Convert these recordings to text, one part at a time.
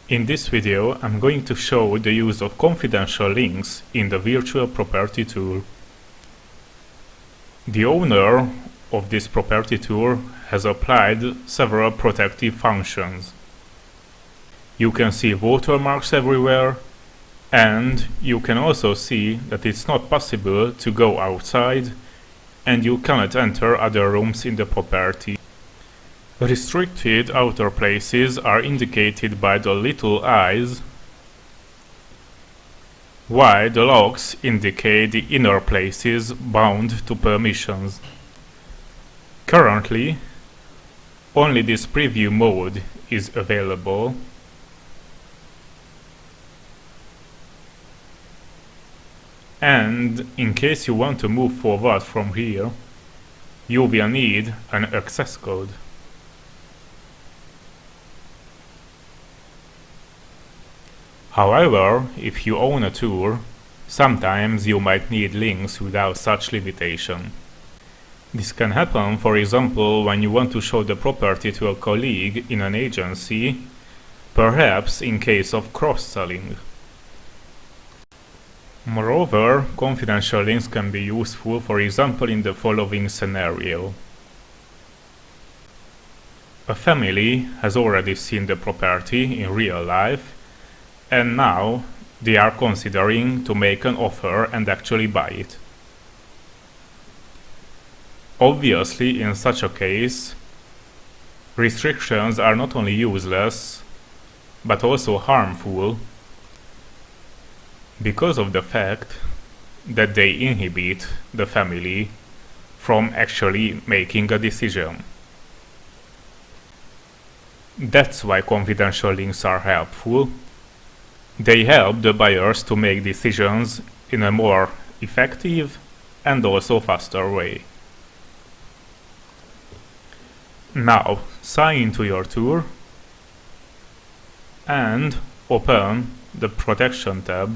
In this video, I'm going to show the use of confidential links in the Virtual Property tool. The owner of this property tool has applied several protective functions. You can see watermarks everywhere, and you can also see that it's not possible to go outside and you cannot enter other rooms in the property. Restricted outer places are indicated by the little eyes, while the locks indicate the inner places bound to permissions. Currently, only this preview mode is available. And in case you want to move forward from here, you will need an access code. However, if you own a tool, sometimes you might need links without such limitation. This can happen, for example, when you want to show the property to a colleague in an agency, perhaps in case of cross-selling. Moreover, confidential links can be useful, for example, in the following scenario. A family has already seen the property in real life, and now they are considering to make an offer and actually buy it. Obviously, in such a case, restrictions are not only useless, but also harmful, because of the fact that they inhibit the family from actually making a decision. That's why confidential links are helpful. They help the buyers to make decisions in a more effective and also faster way. Now, sign into your tool and open the Protection tab.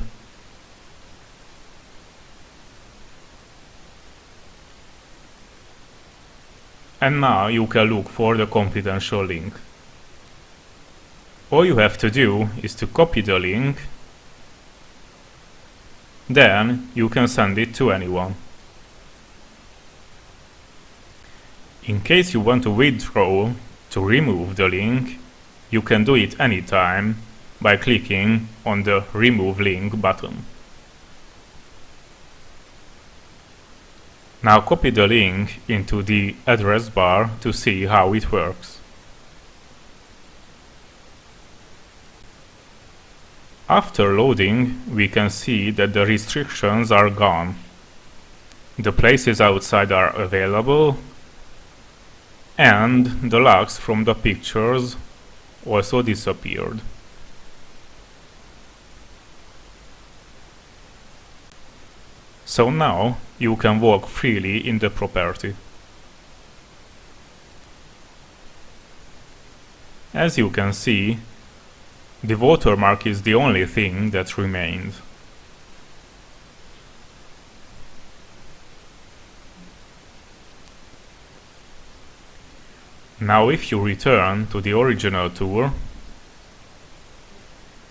And now you can look for the confidential link. All you have to do is to copy the link, then you can send it to anyone. In case you want to withdraw to remove the link, you can do it anytime by clicking on the Remove Link button. Now copy the link into the address bar to see how it works. After loading, we can see that the restrictions are gone. The places outside are available, and the locks from the pictures also disappeared. So now you can walk freely in the property. As you can see, the watermark is the only thing that remains. Now if you return to the original tool,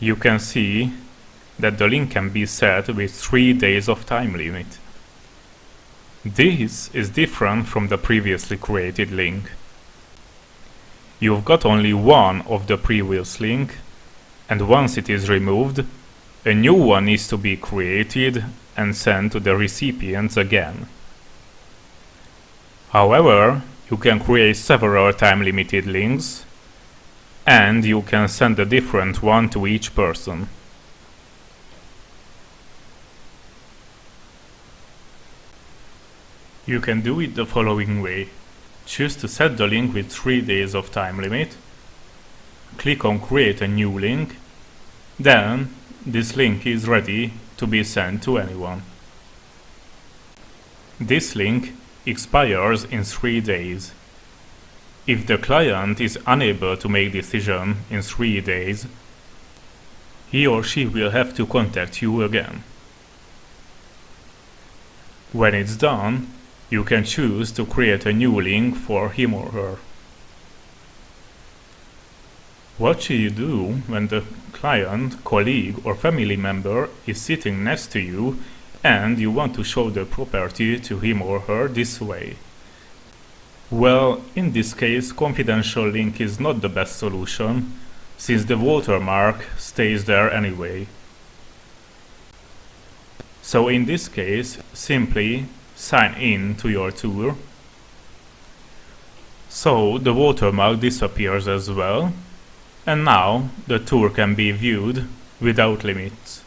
you can see that the link can be set with 3 days of time limit. This is different from the previously created link. You've got only one of the previous link, and once it is removed, a new one needs to be created and sent to the recipients again. However, you can create several time-limited links, and you can send a different one to each person. You can do it the following way. Choose to set the link with 3 days of time limit, click on Create a new link, then this link is ready to be sent to anyone. This link expires in 3 days. If the client is unable to make decision in 3 days, he or she will have to contact you again. When it's done, you can choose to create a new link for him or her. What should you do when the client, colleague or family member is sitting next to you and you want to show the property to him or her this way. Well, in this case, confidential link is not the best solution, since the watermark stays there anyway. So in this case, simply sign in to your tour. So the watermark disappears as well, and now the tour can be viewed without limits.